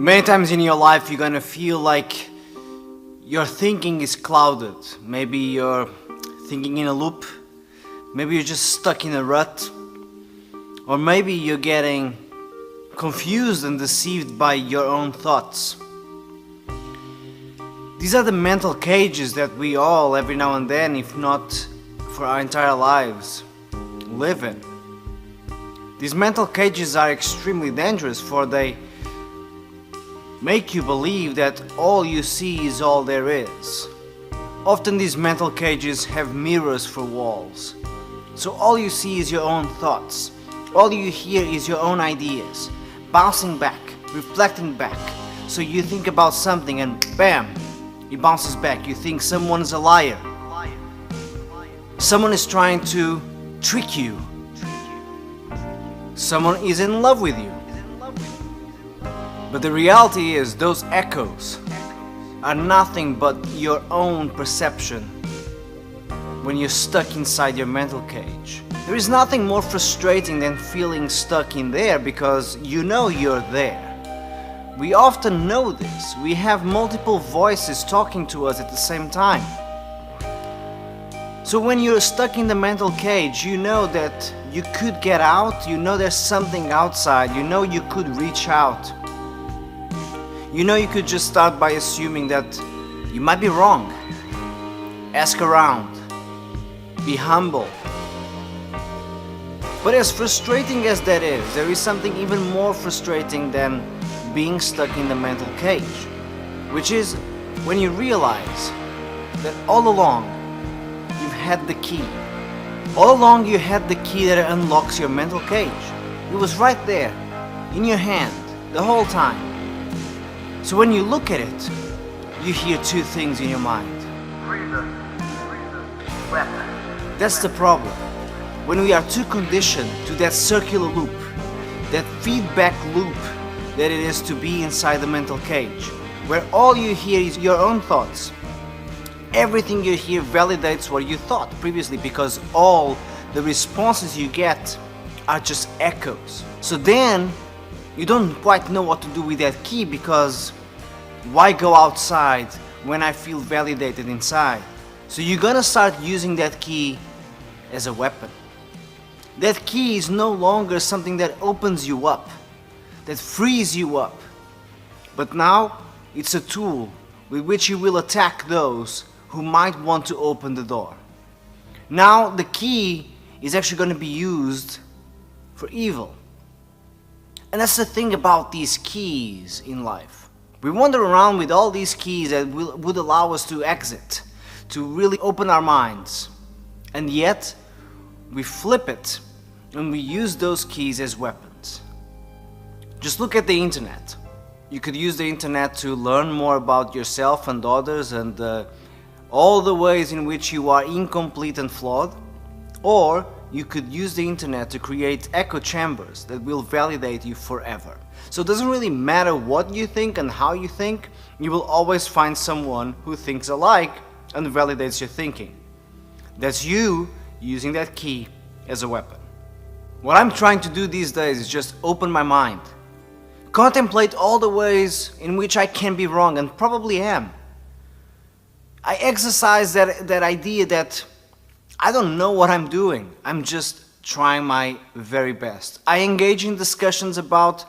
Many times in your life you're gonna feel like your thinking is clouded. Maybe you're thinking in a loop, maybe you're just stuck in a rut, or maybe you're getting confused and deceived by your own thoughts. These are the mental cages that we all, every now and then, if not for our entire lives, live in. These mental cages are extremely dangerous, for they make you believe that all you see is all there is. Often these mental cages have mirrors for walls. So all you see is your own thoughts. All you hear is your own ideas, bouncing back, reflecting back. So you think about something and bam, it bounces back. You think someone's a liar. Someone is trying to trick you. Someone is in love with you. But the reality is, those echoes are nothing but your own perception when you're stuck inside your mental cage. There is nothing more frustrating than feeling stuck in there, because you know you're there. We often know this. We have multiple voices talking to us at the same time. So when you're stuck in the mental cage, you know that you could get out, you know there's something outside, you know you could reach out. You know you could just start by assuming that you might be wrong. Ask around. Be humble. But as frustrating as that is, there is something even more frustrating than being stuck in the mental cage, which is when you realize that all along you've had the key. All along you had the key that unlocks your mental cage. It was right there, in your hand, the whole time. So when you look at it, you hear two things in your mind. Weapon. That's the problem. When we are too conditioned to that circular loop, that feedback loop that it is to be inside the mental cage, where all you hear is your own thoughts. Everything you hear validates what you thought previously, because all the responses you get are just echoes. So then you don't quite know what to do with that key, because why go outside when I feel validated inside? So you're gonna start using that key as a weapon. That key is no longer something that opens you up, that frees you up, but now it's a tool with which you will attack those who might want to open the door. Now the key is actually going to be used for evil. And that's the thing about these keys in life. We wander around with all these keys that would allow us to exit, to really open our minds. And yet, we flip it and we use those keys as weapons. Just look at the internet. You could use the internet to learn more about yourself and others, and all the ways in which you are incomplete and flawed. Or you could use the internet to create echo chambers that will validate you forever. So it doesn't really matter what you think and how you think, you will always find someone who thinks alike and validates your thinking. That's you using that key as a weapon. What I'm trying to do these days is just open my mind. Contemplate all the ways in which I can be wrong, and probably am. I exercise that idea that I don't know what I'm doing. I'm just trying my very best. I engage in discussions about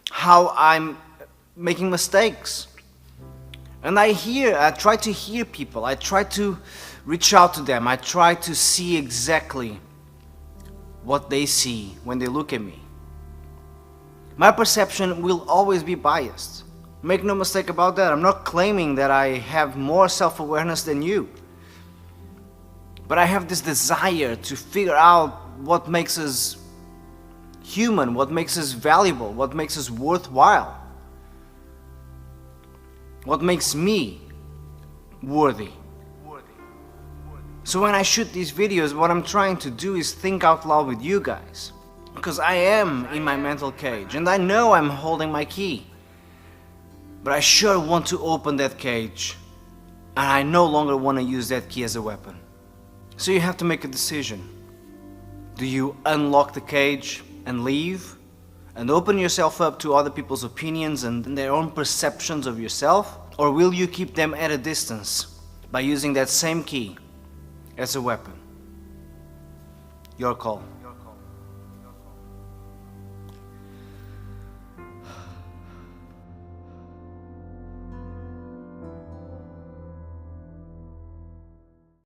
how I'm making mistakes. And I try to hear people. I try to reach out to them. I try to see exactly what they see when they look at me. My perception will always be biased. Make no mistake about that. I'm not claiming that I have more self-awareness than you. But I have this desire to figure out what makes us human, what makes us valuable, what makes us worthwhile, what makes me worthy. So when I shoot these videos, what I'm trying to do is think out loud with you guys. Because I am in my mental cage, and I know I'm holding my key. But I sure want to open that cage, and I no longer want to use that key as a weapon. So you have to make a decision. Do you unlock the cage and leave and open yourself up to other people's opinions and their own perceptions of yourself? Or will you keep them at a distance by using that same key as a weapon? Your call.